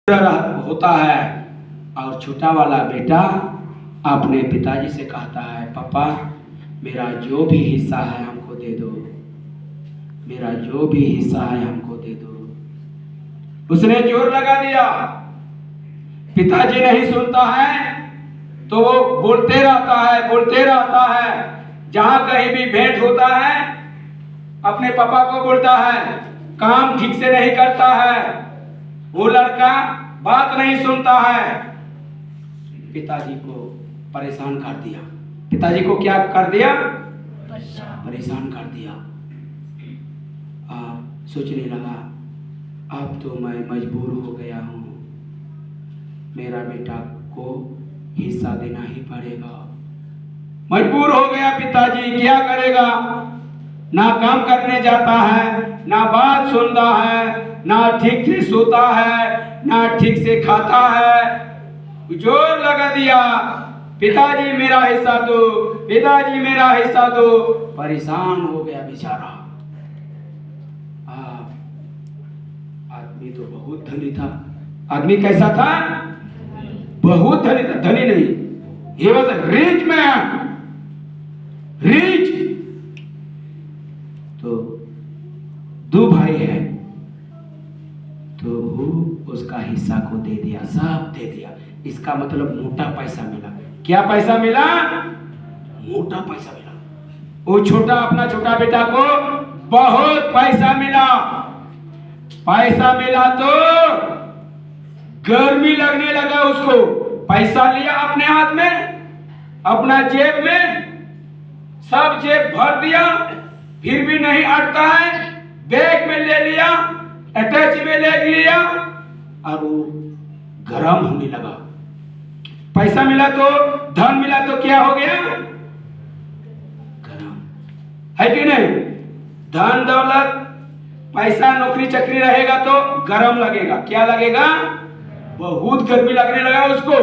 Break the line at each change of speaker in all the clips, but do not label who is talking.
होता है और छोटा वाला बेटा अपने पिताजी से कहता है, पापा मेरा जो भी हिस्सा है हमको दे दो, मेरा जो भी हिस्सा है हमको दे दो। उसने जोर लगा दिया, पिताजी नहीं सुनता है तो वो बोलते रहता है। जहां कहीं भी भेंट होता है अपने पापा को बोलता है, काम ठीक से नहीं करता है, वो लड़का बात नहीं सुनता है। पिताजी को परेशान कर दिया। पिताजी को क्या कर दिया? परेशान कर दिया। सोचने लगा, अब तो मैं मजबूर हो गया हूँ, मेरा बेटा को हिस्सा देना ही पड़ेगा। मजबूर हो गया पिताजी, क्या करेगा? ना काम करने जाता है, ना बात सुनता है, ना ठीक से सोता है, ना ठीक से खाता है। जोर लगा दिया, पिताजी मेरा हिस्सा दो, पिताजी मेरा हिस्सा दो। परेशान हो गया बेचारा। आदमी तो बहुत धनी था। आदमी कैसा था? बहुत धनी था। धनी नहीं, he was a rich man, rich। तो दो भाई है तो वो उसका हिस्सा को दे दिया, सब दे दिया। इसका मतलब मोटा पैसा मिला। क्या पैसा मिला? मोटा पैसा मिला। वो छोटा अपना छोटा बेटा को बहुत पैसा मिला। पैसा मिला तो गर्मी लगने लगा उसको। पैसा लिया अपने हाथ में, अपना जेब में, सब जेब भर दिया, फिर भी नहीं अटका है। बैग में ले लिया, अटैच में ले लिया और वो गरम होने लगा। पैसा मिला तो, धन मिला तो क्या हो गया? गरम है कि नहीं? धन दौलत पैसा नौकरी चक्री रहेगा तो गरम लगेगा। क्या लगेगा? बहुत गर्मी लगने लगा उसको।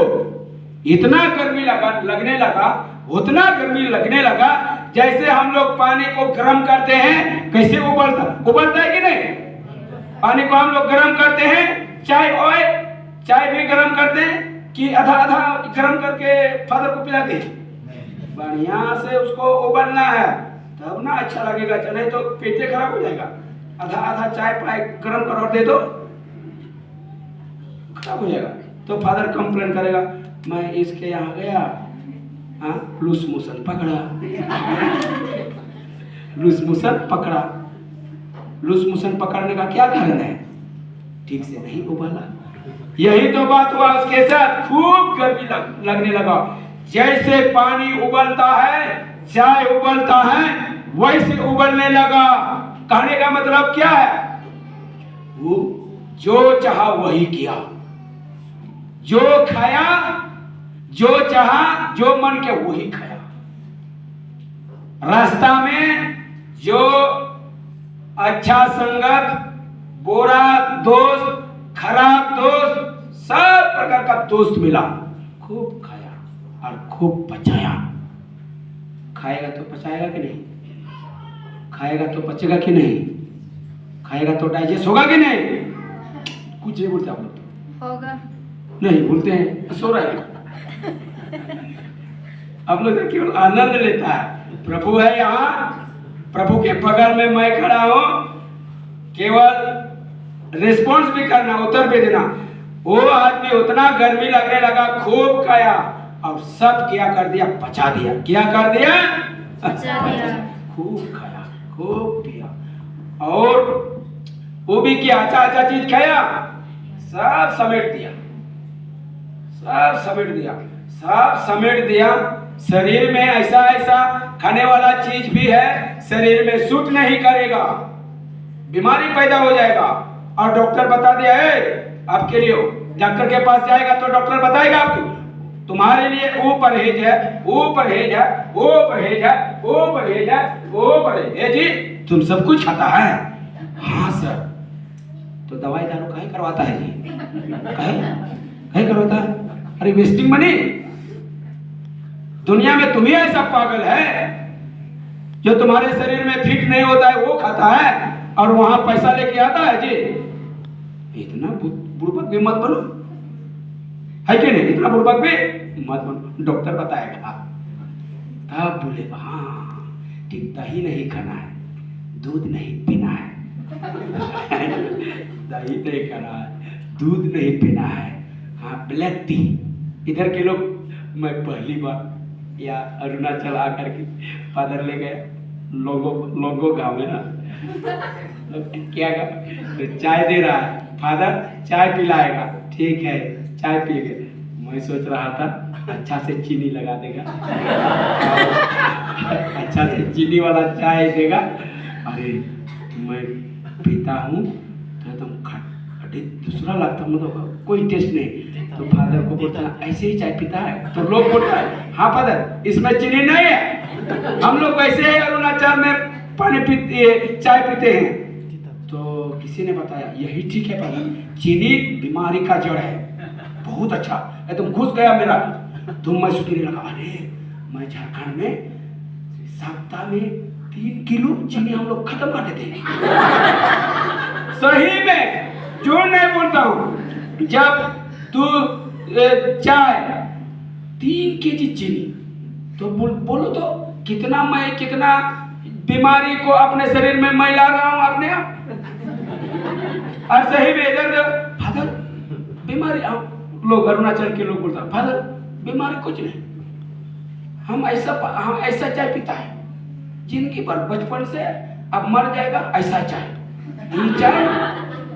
इतना गर्मी लगने लगा, उतना गर्मी लगने लगा जैसे हम लोग पानी को गर्म करते हैं, कैसे उबलता है कि नहीं? पानी को हम लोग गर्म करते हैं, चाय भी गर्म करते हैं कि आधा आधा गर्म करके फादर को पिलाते हैं। बढ़िया से उसको उबलना है तब ना अच्छा लगेगा, चले तो पेटे खराब हो जाएगा। आधा आधा चाय पाए गर्म करो और दे दो, खराब हो जाएगा। तो फादर कंप्लेन करेगा, मैं इसके यहाँ गया, लूस मोशन पकड़ा। लूस मोशन पकड़ने का क्या कारण है? ठीक से नहीं उबाला। यही तो बात हुआ उसके साथ। खूब गर्मी लगने लगा। जैसे पानी उबलता है, चाय उबलता है, वैसे उबलने लगा। कहने का मतलब क्या है? वो जो चाहा वही किया, जो खाया, जो चाहा, जो मन के वही खाया। रास्ता में जो अच्छा संगत, बुरा दोस्त, खराब दोस्त, सब प्रकार का दोस्त मिला, खूब खाया और खूब पचाया। खाएगा तो पचाएगा कि नहीं? खाएगा तो पचेगा कि नहीं? खाएगा तो डाइजेस्ट होगा कि नहीं? कुछ नहीं बोलते आप लोग।
होगा
नहीं बोलते हैं, सो रहे हैं। आप लोग केवल आनंद लेता है। प्रभु है यहाँ, प्रभु के बगल में मैं खड़ा हूं, केवल रिस्पॉन्स भी करना, उत्तर भी देना। वो आदमी उतना गर्मी लगने लगा, खूब खाया और सब क्या कर दिया? पचा दिया। क्या कर दिया? खूब खाया, खूब पिया और वो भी क्या अच्छा चीज खाया, सब समेट दिया, सब समेट दिया। शरीर में ऐसा खाने वाला चीज भी है, शरीर में सूट नहीं करेगा, बीमारी पैदा हो जाएगा। और डॉक्टर बता दिया है आपके लिए, डॉक्टर के पास जाएगा तो डॉक्टर बताएगा आपको, तुम्हारे लिए वो परहेज है, वो परहेज है, वो परहेज है, वो परहेज है, वो परहेज है। जी तुम सब कुछ खाता है? हाँ सर। तो दवाई दारू कहीं करवाता है जी? कहीं करवाता है? अरे वेस्टिंग मनी। दुनिया में तुम ही ऐसा पागल है जो तुम्हारे शरीर में फिट नहीं होता है वो खाता है और वहां पैसा लेके आता है जी। इतना बुड़बक भी मत बनो, है कि नहीं? इतना बुड़बक भी मत बनो, डॉक्टर बताएगा। तब बोले हाँ ठीक, दही नहीं खाना है, दूध नहीं पीना है। दही नहीं खाना है, दूध नहीं पीना है, हाँ ब्लैक टी। इधर के लोग, मैं पहली बार या अरुणाचल आकर के फादर ले गए, लोगों गाँव में ना, क्या तो चाय दे रहा है, फादर चाय पिलाएगा, ठीक है चाय पी गए। मैं सोच रहा था अच्छा से चीनी लगा देगा, अच्छा से चीनी वाला चाय देगा। अरे मैं पीता हूँ तो एकदम खट्टे दूसरा लगता, मतलब कोई टेस्ट नहीं। तो फादर को बोलता है ऐसे ही चाय पीता है, तो लोग बोलता है हाँ फादर इसमें चीनी नहीं है, हम लोग वैसे ही अरुणाचल में पानी पीते चाय पीते हैं। तो किसी ने बताया यही ठीक है फादर, चीनी बीमारी का जड़ है। बहुत अच्छा, एकदम खुश गया मेरा। तो मैं सोचने लगा अरे मैं झारखंड में सप्ताह में 3 किलो चीनी हम लोग खत्म कर देते हैं। सही में झूठ नहीं बोलता हूँ। जब तू चाय 3 केजी चीनी, तो बोलो तो कितना मैं कितना बीमारी को अपने शरीर में मैं ला रहा हूँ अपने आप। और सही में इधर फादर बीमारी, लोग अरुणाचल के लोग बोलता फादर बीमारी कुछ नहीं, हम ऐसा चाय पीता है जिंदगी भर, बचपन से अब मर जाएगा ऐसा चाय।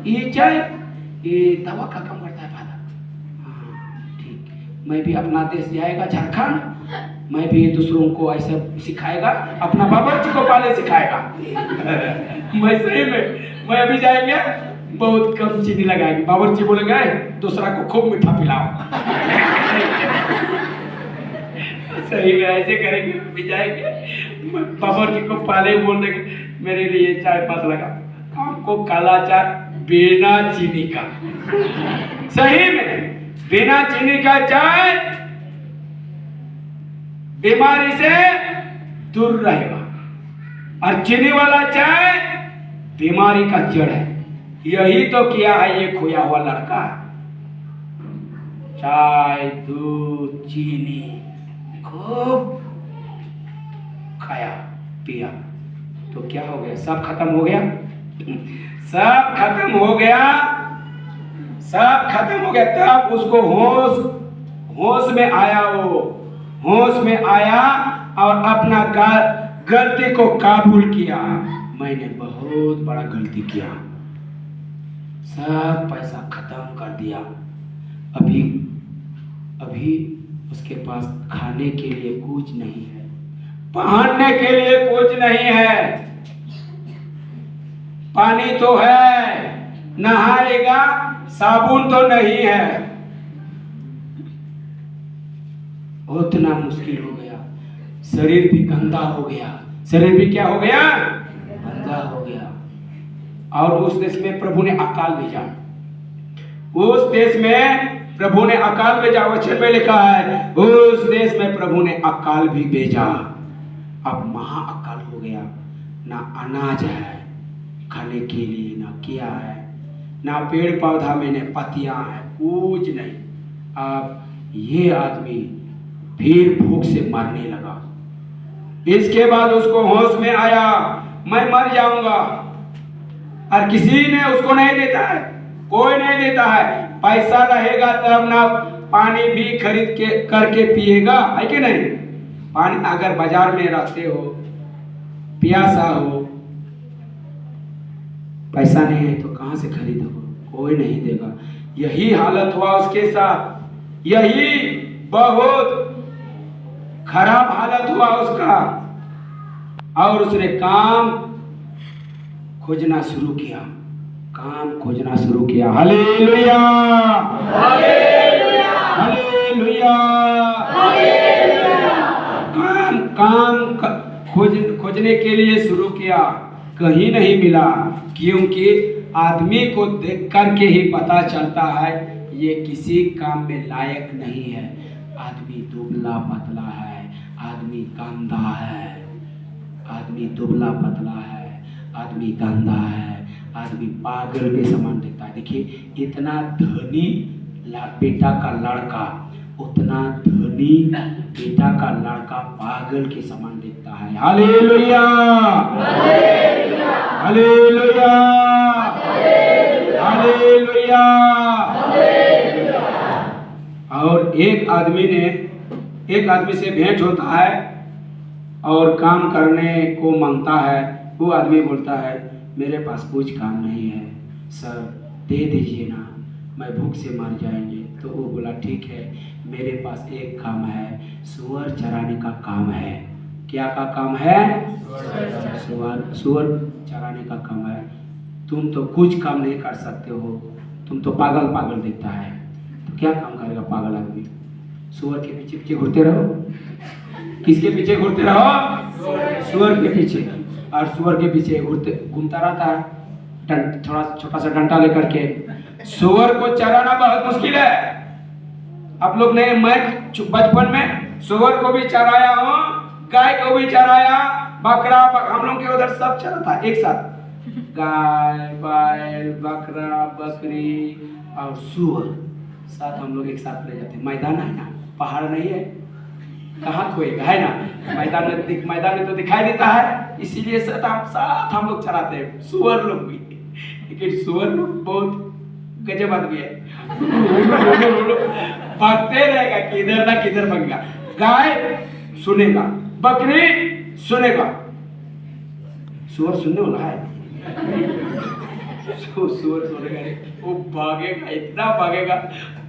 ये चाय ये दवा का काम करता है फादर। हाँ ठीक, मैं भी अपना देश जाएगा झारखंड, मैं भी दूसरों को ऐसा सिखाएगा, अपना बावर्ची को पहले सिखाएगा। मैं सही में मैं अभी जाएंगे बहुत कम चीनी लगाएंगे, बावर्ची बोलेगा दूसरा को खूब मीठा पिलाओ। सही में ऐसे करेंगे, भी जाएंगे बावर्ची को पहले बोल देंगे मेरे लिए चाय मत लगा, आपको काला चाय बिना चीनी का। सही में बिना चीनी का चाय बीमारी से दूर रहेगा, और चीनी वाला चाय बीमारी का जड़ है। यही तो किया है ये खोया हुआ लड़का। चाय दूध चीनी खूब खाया पिया, तो क्या हो गया? सब खत्म हो गया, सब खत्म हो गया, सब खत्म हो गया। तब उसको होश में आया, वो होश में आया और अपना गलती को काबूल किया। मैंने बहुत बड़ा गलती किया, सब पैसा खत्म कर दिया। अभी उसके पास खाने के लिए कुछ नहीं है, पहनने के लिए कुछ नहीं है, पानी तो है, नहाएगा साबुन तो नहीं है। उतना मुश्किल हो गया, शरीर भी गंदा हो गया। शरीर भी क्या हो गया? गंदा हो गया। और उस देश में प्रभु ने अकाल भेजा, उस देश में प्रभु ने अकाल भेजा। वचन में लिखा है उस देश में प्रभु ने अकाल भी भेजा। अब महा अकाल हो गया, ना अनाज है खाने के लिए, ना क्या है, ना पेड़ पौधा में, न पत्तियां हैं, कुछ नहीं। अब ये आदमी फिर भूख से मरने लगा। इसके बाद उसको होश में आया मैं मर जाऊंगा, और किसी ने उसको नहीं देता है, कोई नहीं देता है। पैसा रहेगा तब ना पानी भी खरीद के करके पिएगा, है कि नहीं? पानी अगर बाजार में रहते हो, प्यासा हो, पैसा नहीं है तो कहां से खरीदोगे? कोई नहीं देगा। यही हालत हुआ उसके साथ, यही बहुत खराब हालत हुआ उसका। और उसने काम खोजना शुरू किया, काम खोजना शुरू किया। हालेलुया, हालेलुया, हालेलुया, काम खोजने के लिए शुरू किया, कहीं नहीं मिला। क्योंकि आदमी को देख करके ही पता चलता है ये किसी काम में लायक नहीं है। आदमी दुबला पतला है, आदमी गंदा है, आदमी दुबला पतला है, आदमी गंदा है, आदमी पागल के समान दिखता है। देखिए, इतना धनी बेटा का लड़का, उतना धनी बेटा का लड़का पागल के समान दिखता है। Hallelujah, hallelujah, hallelujah. और एक आदमी से भेंट होता है और काम करने को मांगता है। वो आदमी बोलता है, मेरे पास कुछ काम नहीं है सर, दे दीजिए ना, मैं भूख से मर जाएंगे। तो वो बोला, ठीक है, मेरे पास एक काम है, सुअर चराने का काम है। क्या का काम है? सुअर चराने का काम है। तुम तो कुछ काम नहीं कर सकते हो, तुम तो पागल दिखता है। तो क्या काम करेगा पागल आदमी? सुअर के पीछे पीछे घूरते रहो। किसके पीछे घूरते रहो? सुअर के पीछे। और सुअर के पीछे घूमता रहता है, थोड़ा छोटा सा डंडा लेकर के। सुअर को चराना बहुत मुश्किल है। आप लोग ने, मैं बचपन में सुअर को भी चराया हूँ, गाय को भी चराया, बकरा, हम लोग के उधर सब चरा था एक साथ। गाय, बैल, बकरा, बकरी और सुअर साथ हम लोग एक साथ ले जाते। मैदान है ना, पहाड़ नहीं है, कहाँ खोएगा, है ना। मैदान में तो दिखाई देता है, इसीलिए साथ हम लोग चराते हैं, सुअर लोग भी। लेकिन सुअर लोग बहुत गजब आदमी है, भागते रहेगा, किधर ना किधर भागेगा। गाय सुनेगा, बकरी सुनेगा, सुअर सुनने वाला है। सुअर सुनेगा, वो भागेगा, इतना भागेगा,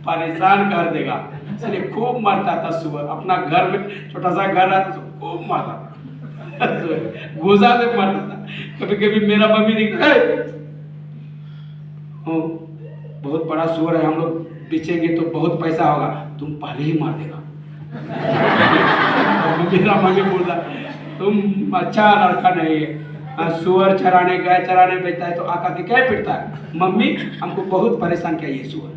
परेशान कर देगा। इसलिए खूब मारता था सुअर। अपना घर में छोटा सा घर रहता तो खूब मारता, घुसा से मारता था। कभी कभी मेरा मम्मी दिखता है, बहुत बड़ा सुअर है, हम लोग बेचेंगे तो बहुत पैसा होगा, तुम पहले ही मार देगा। मेरा मम्मी बोलता, तुम अच्छा लड़का नहीं है, सुअर चराने, गाय चराने बेचता है तो आका के क्या पिटता है। मम्मी हमको बहुत परेशान किया ये सुअर,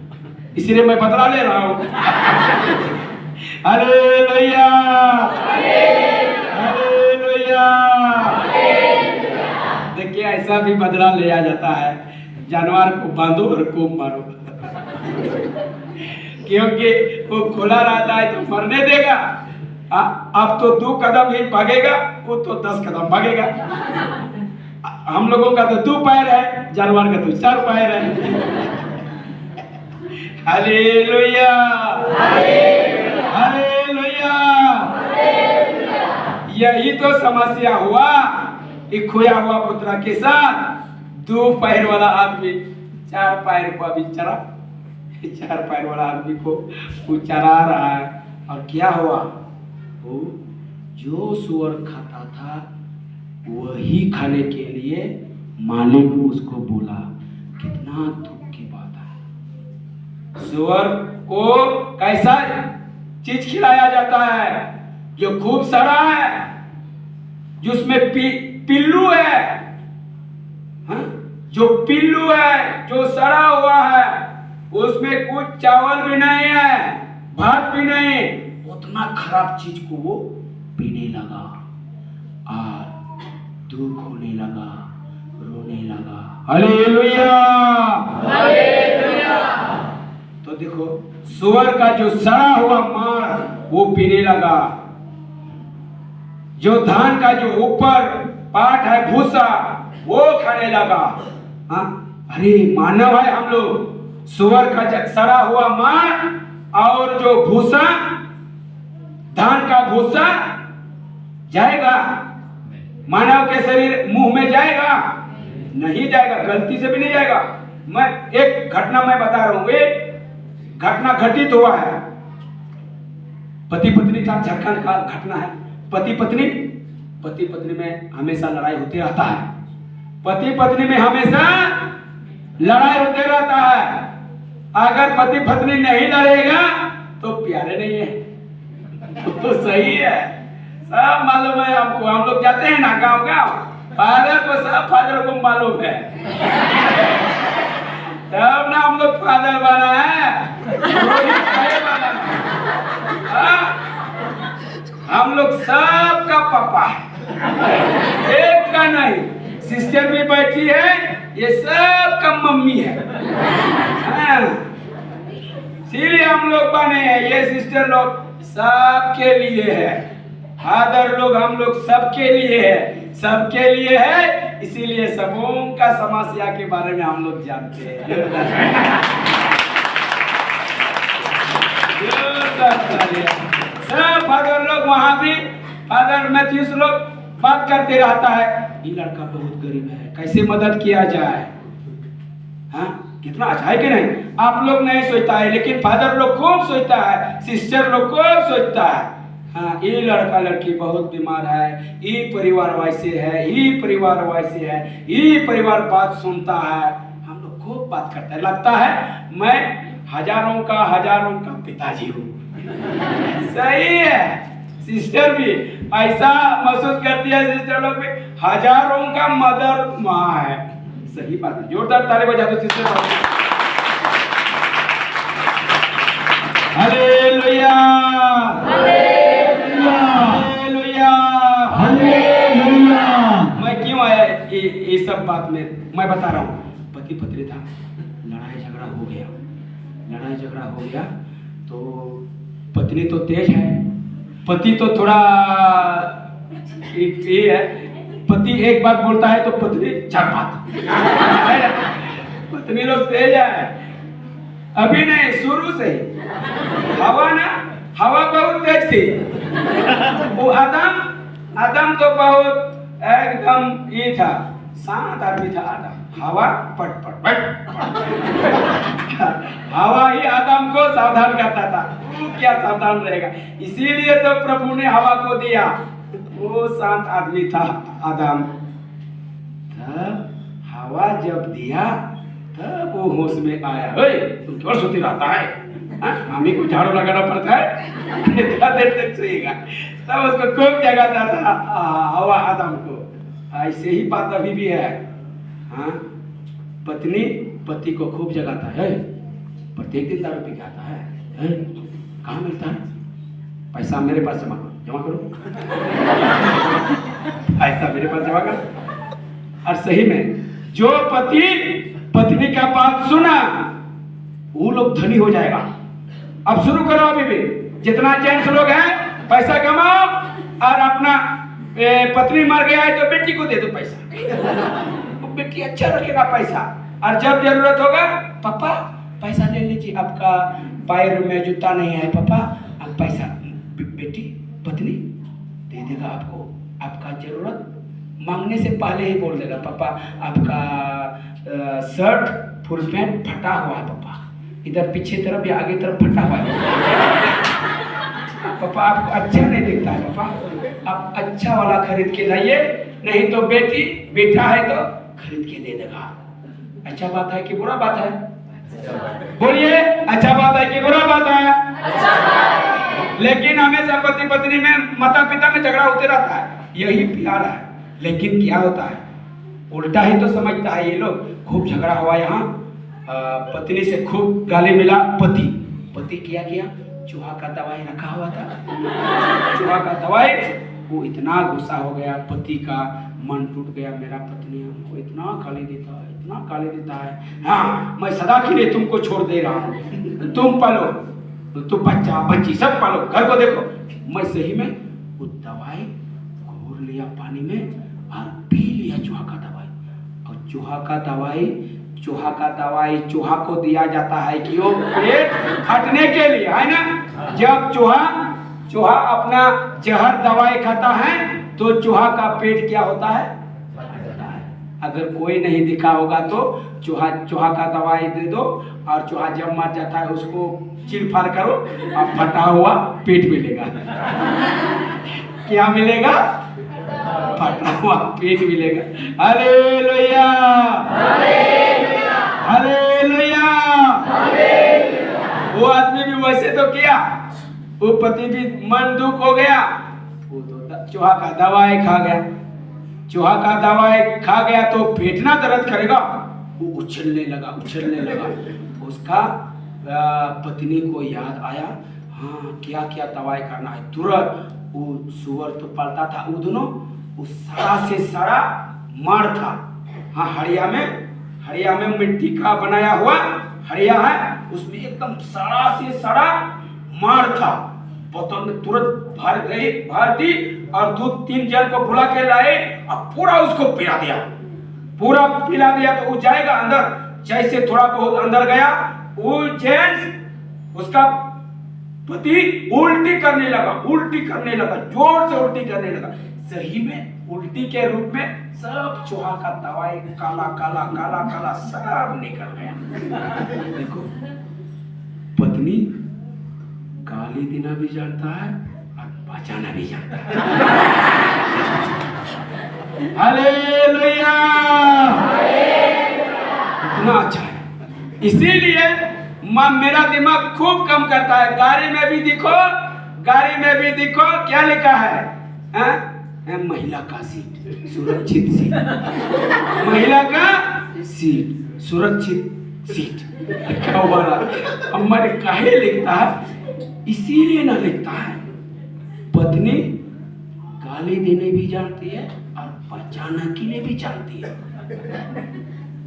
इसलिए मैं बदला ले रहा हूँ। Hallelujah, hallelujah. देखिए, ऐसा भी बदला लिया जाता है, जानवर को बांधो और खूब मारो। क्योंकि वो खुला रहता है तो मरने देगा। अब तो 2 कदम ही भागेगा, वो तो 10 कदम भागेगा। हम लोगों का तो 2 पैर है, जानवर का तो 4 पैर है। Hallelujah, hallelujah. यही तो समस्या हुआ कि खोया हुआ पुत्र के साथ 2 पैर वाला आदमी 4 पैर को अभी चरा, 4 पैर वाला आदमी को वो चरा रहा है। और क्या हुआ, वो जो सुअर खाता था वही खाने के लिए मालिक उसको बोला। कितना दुख की बात है। सुअर को कैसा चीज खिलाया जाता है जो खूब सड़ा है, जिसमें पिल्लू है, हाँ? जो पिल्लू है, जो सड़ा हुआ है, उसमें कुछ चावल भी नहीं है, भात भी नहीं, उतना खराब चीज को वो पीने लगा और दुख होने लगा, रोने लगा। Hallelujah, hallelujah. तो देखो, सुअर का जो सड़ा हुआ मांस वो पीने लगा, जो धान का जो ऊपर पाट है भूसा वो खाने लगा। हाँ, अरे मानव है हम लोग। सुअर का सड़ा हुआ मांस और जो भूसा, धान का भूसा जाएगा मानव के शरीर मुंह में जाएगा? नहीं जाएगा, गलती से भी नहीं जाएगा। मैं एक घटना मैं बता रहा हूं, एक घटना घटित हुआ है। पति पत्नी का झारखंड का घटना है। पति पत्नी में हमेशा लड़ाई होते रहता है। पति पत्नी में हमेशा लड़ाई होते रहता है। अगर पति पत्नी नहीं लड़ेगा तो प्यारे नहीं है। तो सही है, सब मालूम है आपको। हम लोग जाते हैं ना गांव गांव, फादर को सब फादर को मालूम है, तब ना हम लोग फादर बना है। हम लोग सब का पापा है, एक का नहीं। सिस्टर भी बैठी है, ये सब का मम्मी है। इसीलिए हम लोग बने हैं, ये सिस्टर लोग सबके लिए है, फादर लोग हम लोग सबके लिए है, सबके लिए है। इसीलिए सबों का समस्या के बारे में हम लोग जानते हैं। सब फादर लोग वहां भी फादर मैथ्यूस लोग बात करते रहता है, ये लड़का बहुत गरीब है, कैसे मदद किया जाए। हाँ, कितना अच्छा है कि नहीं? आप लोग नहीं सोचता है, लेकिन फादर लोग खूब सोचता है, सिस्टर लोग खूब सोचता है। हाँ, ये लड़का लड़की बहुत बीमार है, ये परिवार वैसे है, ये परिवार वैसे है, ये परिवार बात सुनता है। हम लोग खूब बात करते हैं, लगता है मैं हजारों का पिताजी हूँ। सही है, सिस्टर भी ऐसा महसूस करती है, सिस्टर लोग भी हजारों का मदर माँ है। सही बात है, जोरदार ताली बजा दो सिस्टर। Hallelujah, hallelujah, hallelujah. मैं क्यों आया ये सब बात में मैं बता रहा हूँ। पति पत्नी था, लड़ाई झगड़ा हो गया तो पत्नी तो तेज है, पति तो थोड़ा ये है, पति एक बात बोलता है तो पत्नी चार बात। पत्नी लोग तेज है, अभी नहीं शुरू से ही। हवा बहुत तेज थी। वो आदम तो बहुत एकदम ये था, शांत आदमी था आदम। हवा पट पट पट हवा ही आदम को सावधान करता था, वो क्या सावधान रहेगा। इसीलिए तो प्रभु ने हवा को दिया, वो शांत आदमी था आदम। हवा जब दिया तब वो होश में आया। तुम क्यों सोती रहता है, हमें को झाड़ू लगाना पड़ता है, इतना देर तक सोएगा। तब उसको खूब जगाता था हवा आदम को। ऐसे ही बात अभी भी है। हाँ, पत्नी पति को खूब जगाता है, प्रत्येक दिन दारू पी के आता है। कहाँ मिलता है पैसा? मेरे पास जमा करो, पैसा मेरे पास जमा करो। और सही में जो पति पत्नी का बात सुना, वो लोग धनी हो जाएगा। अब शुरू करो, अभी भी जितना जेंट्स लोग हैं पैसा कमाओ, और अपना पत्नी मर गया है तो बेटी को दे दो पैसा। बेटी अच्छा रखेगा पैसा, और जब जरूरत होगा पापा पैसा ले लीजिए, आपका पैर में जूता नहीं है पापा, अब पैसा। बेटी पत्नी दे देगा आपको, आपका जरूरत मांगने से पहले ही बोल देगा पापा आपका शर्ट फुल पैंट फटा हुआ है पापा, इधर पीछे तरफ या आगे तरफ फटा हुआ है पापा, आपको अच्छा नहीं दिखता है पापा, आप अच्छा वाला खरीद के लाइए, नहीं तो बेटा है तो खरीद के दे देगा। अच्छा बात है कि बुरा बात है? बोलिए, अच्छा बात है कि बुरा बात है? लेकिन हमेशा पति पत्नी में माता पिता में झगड़ा होते रहता है, यही प्यार है। लेकिन क्या होता है, उल्टा ही तो समझता है ये लोग। खूब झगड़ा हुआ यहाँ, पत्नी से खूब गाली मिला। पति क्या किया, चूहा का दवाई रखा हुआ था, चूहा का दवाई। वो इतना गुस्सा हो गया, पति का मन टूट गया, मेरा पत्नी हमको इतना गाली देता है, हाँ मैं सदा के लिए तुमको छोड़ दे रहा हूँ, तुम पालो, तुम बच्चा बच्ची सब पालो, घर को देखो। मैं सही में वो दवाई घोर लिया पानी में और पी लिया चूहा का दवाई। और चूहा का दवाई चूहा को दिया जाता है कि वो पेट हटने के लिए, है ना। जब चूहा अपना जहर दवाई खाता है तो चूहा का पेट क्या होता है, फटता है। अगर कोई नहीं दिखा होगा तो चूहा का दवाई दे दो, और चूहा जब मर जाता है उसको चीर फाड़ करो और फटा हुआ पेट मिलेगा। क्या मिलेगा? फटा हुआ पेट मिलेगा। Hallelujah, hallelujah. वो आदमी भी वैसे तो किया, वो पति भी मन दुख हो गया, वो तो चूहा का दवाई खा गया। चूहा का दवाई खा गया तो पेट ना दर्द करेगा, वो उछलने लगा। उसका पत्नी को याद आया, हाँ क्या क्या दवाई करना है। तुरंत वो सुअर तो पलता था, वो दोनों वो सारा से सारा मार था, हाँ हड़िया में हड़िया में मिट्टी का बनाया हुआ हड़िया है, उसमें एकदम सड़ा से सड़ा मार था। बोतल में तुरंत भर दी और 2-3 जन को बुला के लाए और पूरा उसको पिला दिया। पूरा पिला दिया तो वो जाएगा अंदर। जैसे थोड़ा बहुत अंदर गया, वो जेंट्स उसका पति उल्टी करने लगा, जोर से उल्टी करने लगा। सही में उल्टी के रूप में सब चूहा का दवाई काला काला काला काला सब निकल गया। देखो, पत्नी गाली देना भी जानता है और बचाना भी जानता है। हालेलुया, इतना अच्छा है। इसीलिए मेरा दिमाग खूब कम करता है। गाड़ी में भी देखो क्या लिखा है? महिला का सीट सुरक्षित सीट, महिला का सीट सुरक्षित सीट क्या हुआ? अम्मा ने काहे लिखता है? इसीलिए ना लिखता है। पत्नी गाली देने भी जानती है और बचाना के लिए भी जानती है।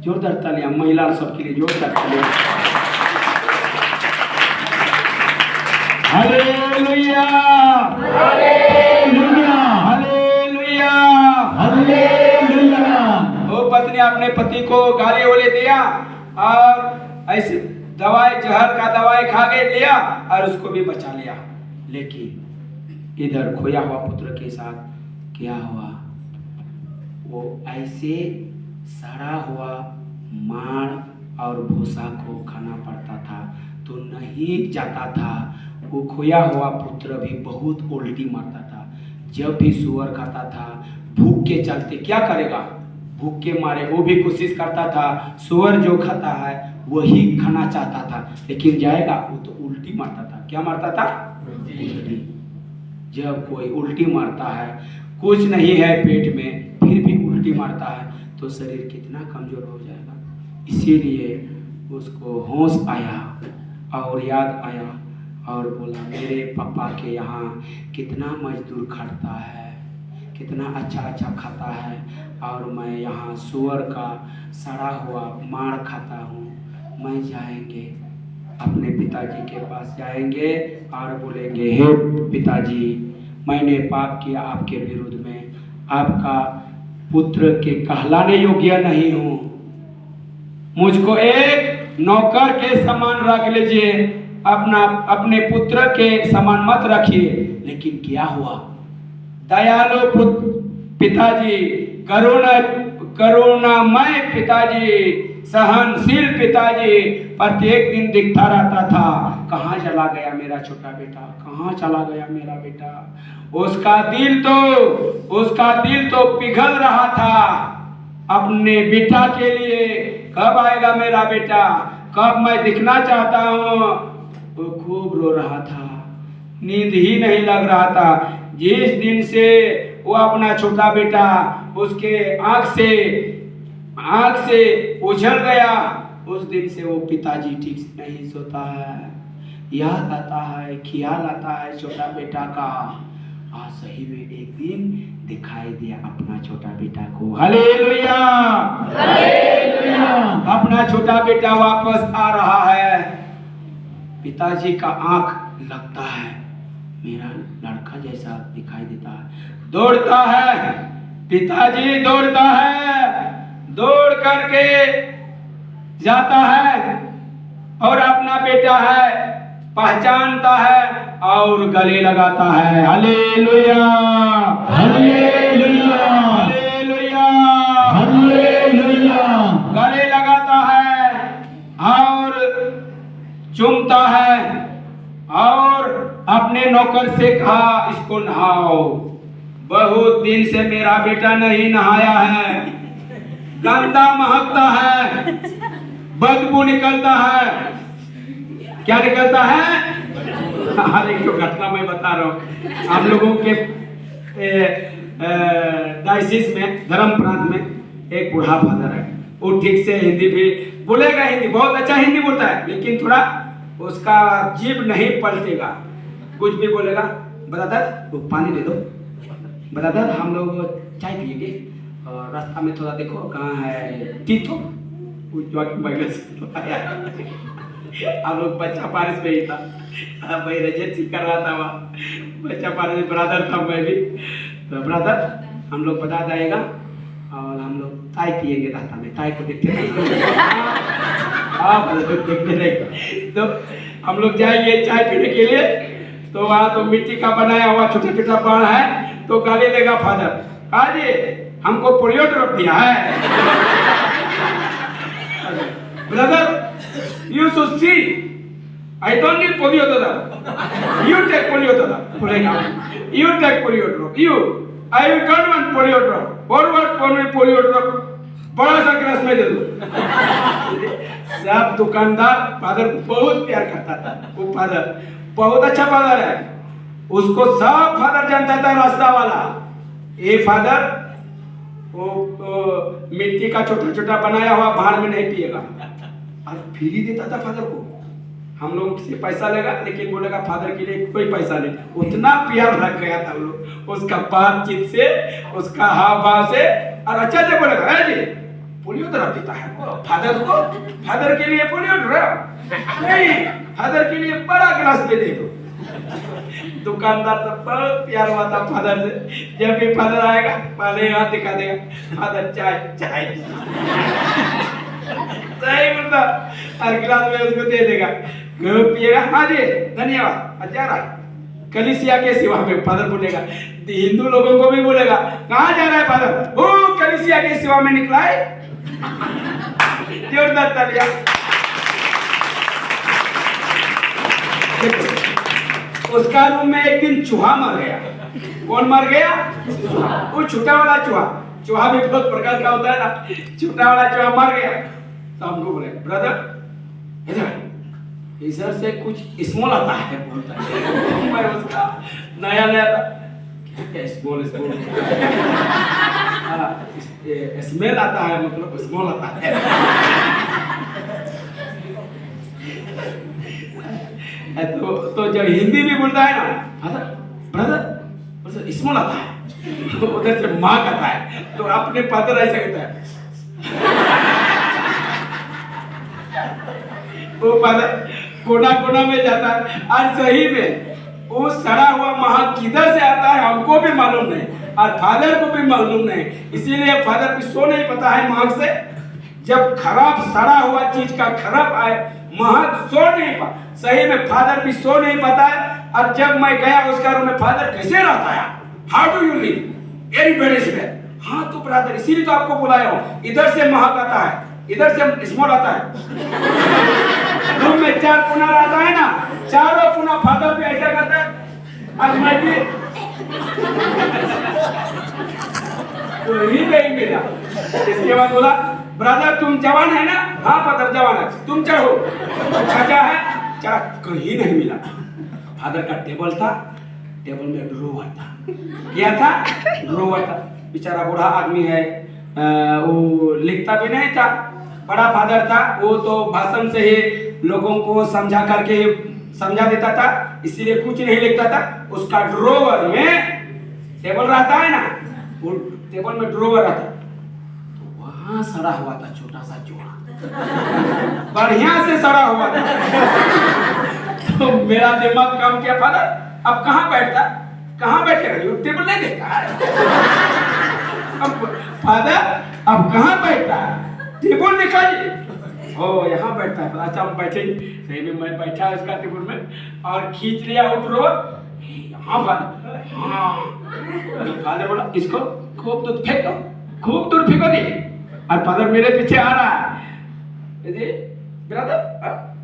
जोरदार तालियां महिला सबके लिए, जोरदार तालियां। Hallelujah, hallelujah, hallelujah, hallelujah. वो पत्नी अपने पति को गाली वाले दिया और ऐसे दवाई, जहर का दवाई खा के लिया और उसको भी बचा लिया। लेकिन इधर खोया हुआ पुत्र के साथ क्या हुआ? वो ऐसे सड़ा हुआ माड़ और भूसा को खाना पड़ता था तो नहीं जाता था। वो खोया हुआ पुत्र भी बहुत उल्टी मारता था। जब भी सुअर खाता था, भूख के चलते क्या करेगा? भूख के मारे वो भी कोशिश करता था। सुअर जो खाता है वही खाना चाहता था, लेकिन जाएगा वो तो उल्टी मारता था। क्या मारता था? उल्टी। जब कोई उल्टी मारता है, कुछ नहीं है पेट में, फिर भी उल्टी मारता है तो शरीर कितना कमजोर हो जाएगा। इसीलिए उसको होश आया और याद आया और बोला, मेरे पापा के यहाँ कितना मजदूर खटता है, कितना अच्छा अच्छा खाता है और मैं यहाँ सुअर का सड़ा हुआ माड़ खाता हूँ। मैं जाएंगे अपने पिताजी के पास जाएंगे और बोलेंगे, हे पिताजी, मैंने पाप किया आपके विरुद्ध में, आपका पुत्र के कहलाने योग्य नहीं हूँ, मुझको एक नौकर के समान रख लीजिए, अपने पुत्र के समान मत रखिए। लेकिन क्या हुआ? दयालु पिताजी, करुणामय पिताजी, सहनशील पिताजी प्रत्येक दिन दिखता रहता था, कहाँ चला गया मेरा छोटा बेटा, कहाँ चला गया मेरा बेटा। उसका दिल तो पिघल रहा था अपने बेटा के लिए, कब आएगा मेरा बेटा, कब मैं दिखना चाहता हूँ। वो खूब रो रहा था, नींद ही नहीं लग रहा था। जिस दिन से वो अपना छोटा बेटा उसके आँख से उछल गया, उस दिन से वो पिताजी ठीक से नहीं सोता है। याद आता है, ख्याल आता है छोटा बेटा का। आज सही में एक दिन दिखाई दिया अपना छोटा बेटा को। Hallelujah, hallelujah. अपना छोटा बेटा वापस आ रहा है। पिताजी का आंख लगता है, मेरा लड़का जैसा दिखाई देता है। दौड़ता है, पिताजी दौड़ता है, दौड़ करके जाता है और अपना बेटा है पहचानता है और गले लगाता है। Hallelujah, hallelujah, hallelujah, hallelujah. गले लगाता है और चूमता है और अपने नौकर से कहा, इसको नहाओ, बहुत दिन से मेरा बेटा नहीं नहाया है, गंदा महकता है, बदबू निकलता है। क्या निकलता है? हर एक घटना मैं बता रहा हूँ। हम लोगों के डायसिस में, धर्म प्रांत में एक बूढ़ा फादर है, वो ठीक से हिंदी भी बोलेगा, हिंदी बहुत अच्छा हिंदी बोलता है, लेकिन थोड़ा उसका जीभ नहीं पलटेगा, कुछ भी बोलेगा। बताता वो पानी दे दो, बताता हम लोग चाय पिएंगे और रास्ता में थोड़ा देखो कहाँ है टीथो, उज्जवल महिला से आया। हम लोग बच्चा पारिस में ही था, भाई रजत सिंह कर रहा था वहाँ, बच्चा पारिस ब्रदर था मैं भी। तो ब्रदर हम लोग बता जाएगा और हम लोग चाय पिएंगे रास्ता में, चाय को देखते रहेंगे। हाँ देखते रहेंगे। तो हम लोग जाएंगे चाय पीने के लिए, तो वहाँ तो मिट्टी का बनाया हुआ छोटा छोटा बाण है, तो गाली देगा फादर, हाँ जी हमको पोलियो ड्रॉप दिया है। Brother you should see, I don't need polio drop. You take polio drop. बोलेगा, you take polio drop. I don't want polio drop. Forward polio drop. बड़ा सा ग्लास में दे दो। सब दुकानदार फादर को बहुत प्यार करता था। वो फादर बहुत अच्छा फादर है, उसको सब फादर जानता था रास्ता वाला। ये फादर वो मिट्टी का छोटा छोटा बनाया हुआ बाहर में नहीं पिएगा, और फ्री देता था फादर को। हम लोग से पैसा लेगा, लेकिन बोलेगा फादर के लिए कोई पैसा नहीं। उतना प्यार लग गया था हम लोग उसका बातचीत से, उसका हाव भाव से। और अच्छा से बोलेगा, है जी पोलियो ड्रॉप देता है फादर को, फादर के लिए पोलियो ड्रॉप नहीं, फादर के लिए बड़ा गिलास में दे दो। दुकानदार सब बहुत प्यार हुआ था फादर से। जब भी फादर आएगा पहले हाथ दिखा देगा, फादर चाय चाय सही बोलता, और गिलास में उसको दे देगा, पिएगा, हाँ जी धन्यवाद। अच्छा रहा कलीसिया के सेवा में फादर बोलेगा, हिंदू लोगों को भी बोलेगा, कहाँ जा रहा है फादर? वो कलीसिया के सेवा में निकला है। जोरदार तालियां। उसका रूम में एक दिन चूहा मर गया। कौन मर गया? वो छोटा वाला चूहा। चूहा भी बहुत प्रकार का होता है ना, छोटा वाला चूहा मर गया। तो हमको बोले, ब्रदर इधर से कुछ स्मॉल आता है, बोलता है। मैं उसका नया नया था, क्या स्मॉल स्मेल आता है, मतलब स्मॉल आता है। तो जब हिंदी भी बोलता है ना, ब्रदर स्मॉल आता है, तो उधर से मार्क आता है, तो अपने फादर ऐसा कहता है। वो फादर कोना कोना में जाता है, और सही में वो सड़ा हुआ महक किधर से आता है हमको भी मालूम नहीं, और फादर को भी मालूम नहीं। इसीलिए फादर को सो नहीं पता है महक से। जब खराब सड़ा हुआ चीज का खराब आए महक सो नहीं पा, सही में फादर भी सो नहीं पाता है। और जब मैं गया उसका रूम में, फादर कैसे रहता है, how do you live, very bad smell. हाँ तो ब्रदर इसीलिए तो आपको बुलाया हूँ, इधर से महक आता है, इधर से स्मॉल आता है। रूम में 4 पुना रहता है ना, चारों पुना फादर भी ऐसा करता है, और मैं भी तो ही नहीं मिला। इसके बाद बोला, ब्रदर तुम जवान है ना? हाँ फादर जवान है, तुम चढ़ो। चाचा है? चाचा कहीं नहीं मिला। फादर का टेबल था, टेबल में ड्रॉवर था। क्या था? ड्रॉवर था। बेचारा बूढ़ा आदमी है, वो लिखता भी नहीं था। बड़ा फादर था, वो तो भाषण से ही लोगों को समझा करके समझा देता था, इसीलिए कुछ नहीं लिखता था। उसका ड्रॉवर में टेबल रहता है ना, वो टेबल में ड्रॉवर रहता, तो वहां सड़ा हुआ था छोटा सा चूहा, बढ़िया से सड़ा हुआ था। तो मेरा दिमाग काम किया, फादर अब कहाँ बैठता, कहाँ बैठेगा, टेबल नहीं देखता है। अब फादर अब कहाँ बैठता है, टेबल निकालिए। ओ यहाँ बैठता है। अच्छा हम बैठे, सही में मैं बैठा उसका टेबल में, और खींच लिया वो ड्रॉवर यहाँ पर। हाँ फादर बोला, इसको खूब दूर फेंक दो, खूब दूर फेंको दी। और फादर मेरे पीछे आ रहा है, ब्रदर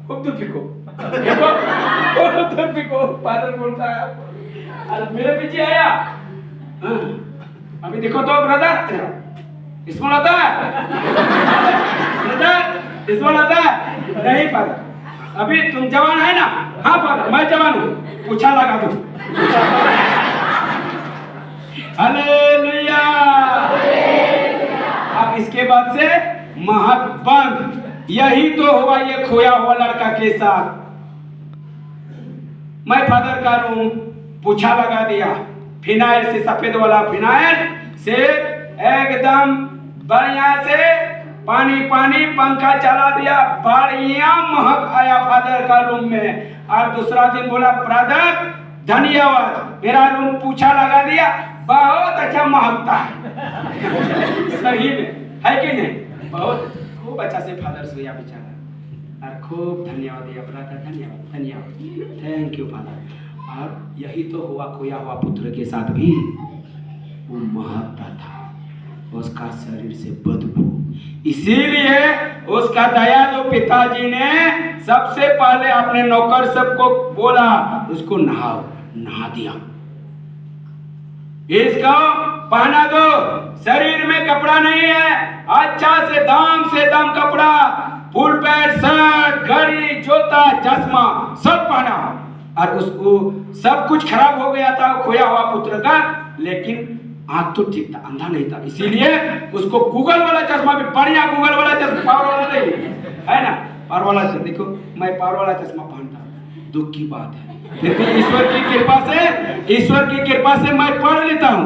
खूब दूर फेंको, खूब दूर फेंको। फादर बोलता है, और मेरे पीछे आया, अभी देखो तो ब्रदर इसमें आता है, ब्रदर इसमें आता है। नहीं फादर अभी तुम जवान है ना? हाँ फादर मैं जवान हूँ, पूछा लगा दो। हालेलुया। अब इसके बाद से महक बंद। यही तो हुआ ये खोया हुआ लड़का के साथ। मैं फादर का रूम पूछा लगा दिया, फिनाइल से, सफेद वाला फिनाइल से एकदम बढ़िया से पानी पानी पंखा चला दिया, बढ़िया महक आया फादर का रूम में। और दूसरा दिन बोला ब्रदर धन्यवाद, मेरा रूम पूछा लगा दिया, बहुत अच्छा महकता है। सही में है कि नहीं? बहुत खूब अच्छा से फादर सोया बेचारा, और खूब धन्यवाद दिया ब्रदर, धन्यवाद धन्यवाद, थैंक यू फादर। और यही तो हुआ खोया हुआ पुत्र के साथ भी, वो महकता था, उसका शरीर से बदबू, इसीलिए उसका दयालु पिताजी ने सबसे पहले अपने नौकर सबको बोला उसको नहाओ, नहा दिया, इसको पहना दो, शरीर में कपड़ा नहीं है, अच्छा से दम कपड़ा, फुल पैंट शर्ट घड़ी जूता चश्मा सब पहना। और उसको सब कुछ खराब हो गया था खोया हुआ पुत्र का, लेकिन आंख तो ठीक था, अंधा नहीं था, इसीलिए उसको गूगल वाला चश्मा भी, बढ़िया गूगल वाला चश्मा, पावर वाला नहीं है ना, पावर वाला चश्मा। देखो मैं पावर वाला चश्मा पहनता, दुख की बात है, लेकिन ईश्वर की कृपा से मैं पढ़ लेता हूँ,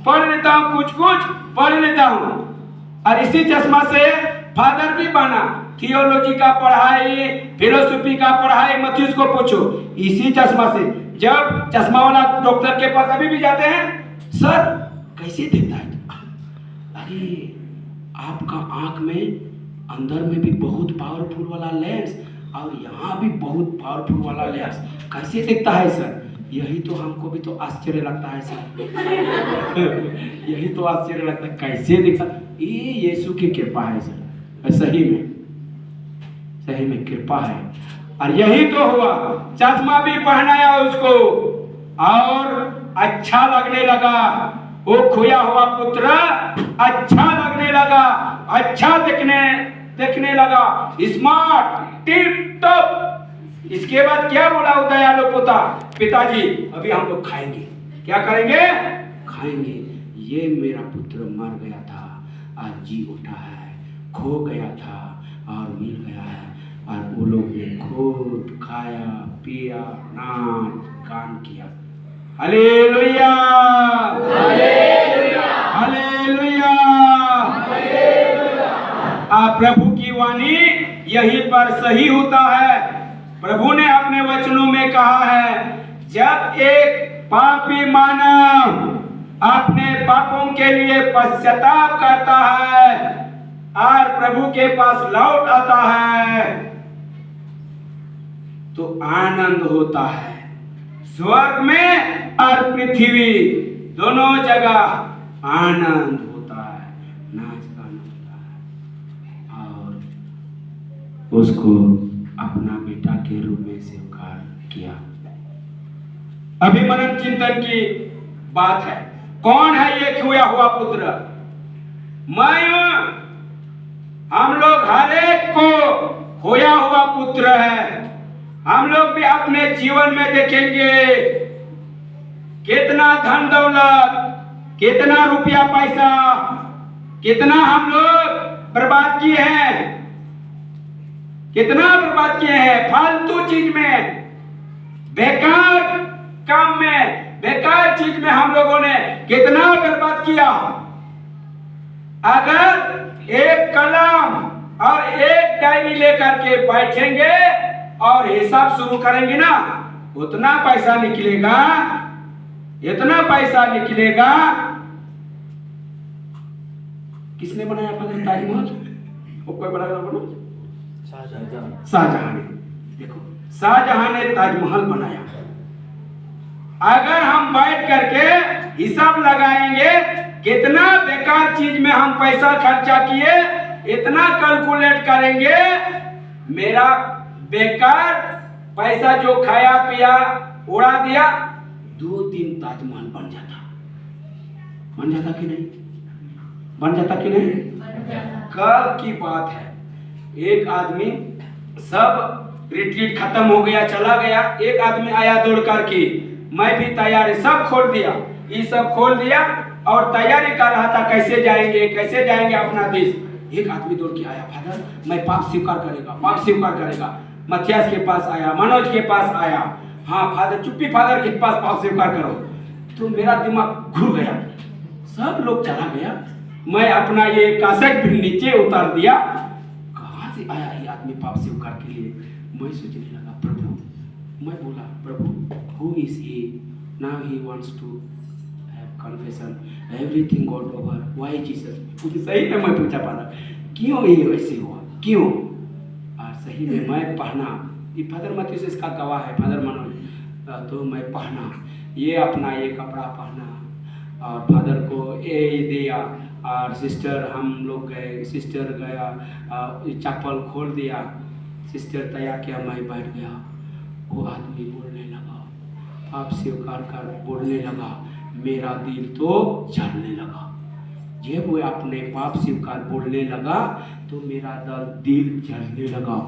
कुछ पढ़ लेता हूँ। और इसी चश्मा से फादर भी बना, थियोलॉजी का पढ़ाई, फिलोसफी का पढ़ाई, मथीस को पूछो, इसी चश्मा से। जब चश्मा वाला डॉक्टर के पास अभी भी जाते हैं, सर कैसे देखता है? अरे आपका आंख में अंदर में भी बहुत पावरफुल वाला लेंस और यहाँ भी बहुत पावरफुल वाला लेंस, कैसे दिखता है सर? यही तो हमको भी तो आश्चर्य लगता है सर। यही तो आश्चर्य लगता है, कैसे दिखता? ये यीशु की कृपा है सर, सही में कृपा है। और यही तो हुआ, चश्मा भी पहनाया उसको और अच्छा लगने लगा, वो खोया हुआ पुत्र अच्छा लगने लगा, अच्छा दिखने लगा, स्मार्ट टिप टॉप। इसके बाद क्या बोला वो दयालु पिताजी, अभी हम लोग खाएंगे, क्या करेंगे? खाएंगे। ये मेरा पुत्र मर गया था, आज जी उठा है, खो गया था और मिल गया है। और वो लोग ने खूब खाया पिया, नाच गान किया। Hallelujah, hallelujah, hallelujah. प्रभु की वाणी यहीं पर सही होता है। प्रभु ने अपने वचनों में कहा है, जब एक पापी मानव अपने पापों के लिए पश्चाताप करता है और प्रभु के पास लौट आता है तो आनंद होता है। स्वर्ग में और पृथ्वी दोनों जगह आनंद होता है, नाच गान होता है। और उसको अपना बेटा के रूप में स्वीकार किया। अभी मनन चिंतन की बात है, कौन है ये खोया हुआ पुत्र? मैं हम लोग हर एक को खोया हुआ पुत्र है। हम लोग भी अपने जीवन में देखेंगे कितना धन दौलत, कितना रुपया पैसा, कितना हम लोग बर्बाद किए हैं, कितना बर्बाद किए हैं फालतू चीज में, बेकार काम में, बेकार चीज में हम लोगों ने कितना बर्बाद किया। अगर एक कलम और एक डायरी लेकर के बैठेंगे और हिसाब शुरू करेंगे ना, उतना पैसा निकलेगा, इतना पैसा निकलेगा। किसने बनाया अपना ताजमहल? वो कोई बड़ा बना? शाहजहां ने। देखो शाहजहां ने ताजमहल बनाया। अगर हम बैठ करके हिसाब लगाएंगे कितना बेकार चीज में हम पैसा खर्चा किए, इतना कैलकुलेट करेंगे, मेरा बेकार पैसा जो खाया पिया उड़ा दिया, 2-3 ताजमहल बन जाता कि नहीं? बन जाता कि नहीं? कल की बात है, एक आदमी, सब रिट्रीट खत्म हो गया, चला गया, एक आदमी आया दौड़ करके, मैं भी तैयारी सब खोल दिया, ये सब खोल दिया और तैयारी कर रहा था कैसे जाएंगे अपना देश। एक आदमी दौड़ के आया, फादर मैं पाप स्वीकार करेगा। मथियास के पास आया, मनोज के पास आया, हाँ फादर चुप्पी, फादर के पास पाप स्वीकार करो। तो मेरा दिमाग घूर गया, सब लोग चला गया, मैं अपना ये कासक भी नीचे उतार दिया। कहाँ से आया ये आदमी पाप स्वीकार के लिए? मैं सोचने लगा प्रभु, मैं बोला प्रभु who is he? Now he wants to have confession everything got over, why Jesus? सही में मैं पूछा फादर क्यों ये वैसे हुआ, क्यों? और सही में मैं पहना, ये फादर मती से इसका गवाह है फादर मनोज। तो मैं पहना ये अपना ये कपड़ा पहना और फादर को ये दिया और सिस्टर हम लोग गए, सिस्टर गया चप्पल खोल दिया, सिस्टर तैयार किया, मैं बैठ गया। वो आदमी बोलने लगा, पाप स्वीकार कर बोलने लगा, मेरा दिल तो जलने लगा। जब वो अपने पाप स्वीकार बोलने लगा तो मेरा दिल जलने लगा।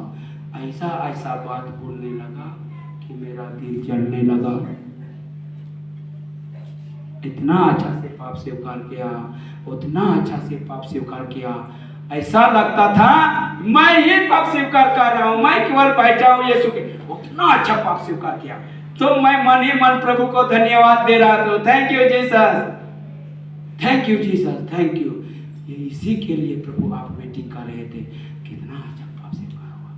ऐसा ऐसा बात बोलने लगा कि मेरा दिल जलने लगा। इतना अच्छा से पाप स्वीकार किया, उतना अच्छा से पाप स्वीकार किया, ऐसा लगता था मैं ही पाप स्वीकार कर रहा हूँ, मैं केवल बैठा हूँ यीशु के। उतना अच्छा पाप स्वीकार किया तो मैं मन ही मन प्रभु को धन्यवाद दे रहा था। Thank you Jesus, thank you Jesus, thank you. ये इसी के लिए प्रभु आप वेटिंग कर रहे थे। कितना अच्छा पाप स्वीकार हुआ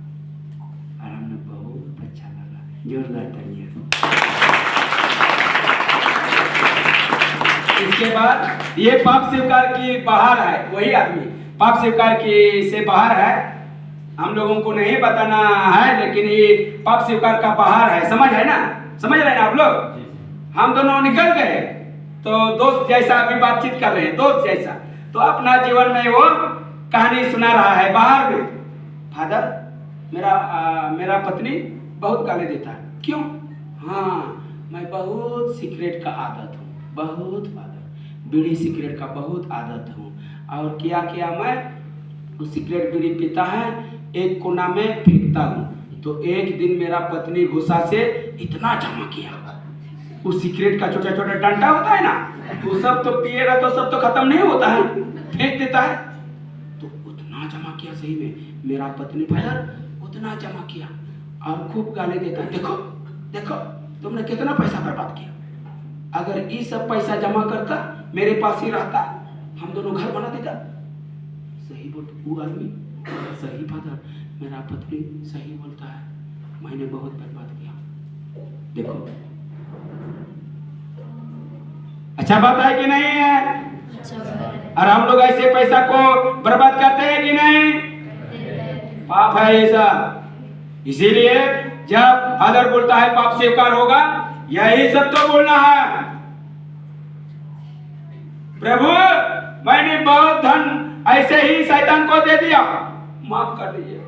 और हमें बहुत अच्छा लगा। जोरदार तालियां। इसके बाद ये पाप स्वीकार की बाहर है, वही आदमी पाप स्वीकार की से बाहर है। हम लोगों को नहीं बताना है लेकिन ये पाप स्वीकार का बाहर है, समझ है ना, समझ रहे हैं आप लोग। हम दोनों निकल गए तो दोस्त जैसा अभी बातचीत कर रहे हैं, दोस्त जैसा। तो अपना जीवन में वो कहानी सुना रहा है बाहर में। फादर मेरा पत्नी बहुत गाली देता है। क्यों? हाँ मैं बहुत सिगरेट का आदत हूँ, बहुत फादर बीड़ी सिगरेट का बहुत आदत हूँ। और क्या किया मैं, वो सिगरेट बीड़ी पीता है एक कोना में फेंकता हूँ। तो एक दिन मेरा पत्नी गुस्सा से इतना जमा किया, उस सिगरेट का छोटा छोटा डंडा होता है ना, वो सब तो पिएगा तो सब तो खत्म नहीं होता है, फेंक देता है। तो उतना जमा किया, सही में मेरा पत्नी फादर उतना जमा किया और खूब गाली देता है। देखो देखो तुमने कितना पैसा बर्बाद किया, अगर ये सब पैसा जमा करता मेरे पास ही रहता हम दोनों घर बना देता। सही बोल वो आदमी सही फादर, मेरा पत्नी सही बोलता है, मैंने बहुत बर्बाद किया। देखो अच्छा बात है कि नहीं है? और हम लोग ऐसे पैसा को बर्बाद करते हैं कि नहीं? पाप है ये सब। इसीलिए जब फादर बोलता है पाप स्वीकार होगा, यही सब तो बोलना है। प्रभु मैंने बहुत धन ऐसे ही शैतान को दे दिया, माफ कर दीजिए।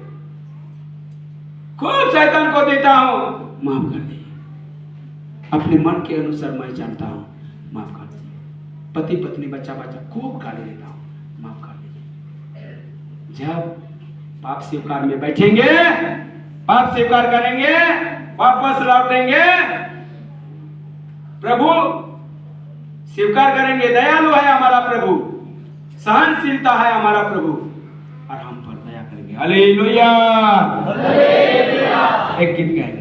खूब शैतान को देता हूं, माफ कर दीजिए। अपने मन के अनुसार मैं जानता हूं, माफ कर दीजिए। पति पत्नी बच्चा बच्चा खूब गाली देता हूं, माफ कर दीजिए। जब पाप स्वीकार में बैठेंगे, पाप स्वीकार करेंगे, वापस लौटेंगे, प्रभु स्वीकार करेंगे। दयालु है हमारा प्रभु, सहनशीलता है हमारा प्रभु और हम पर दया करेंगे। हालेलुया। एक गीत गाएंगे।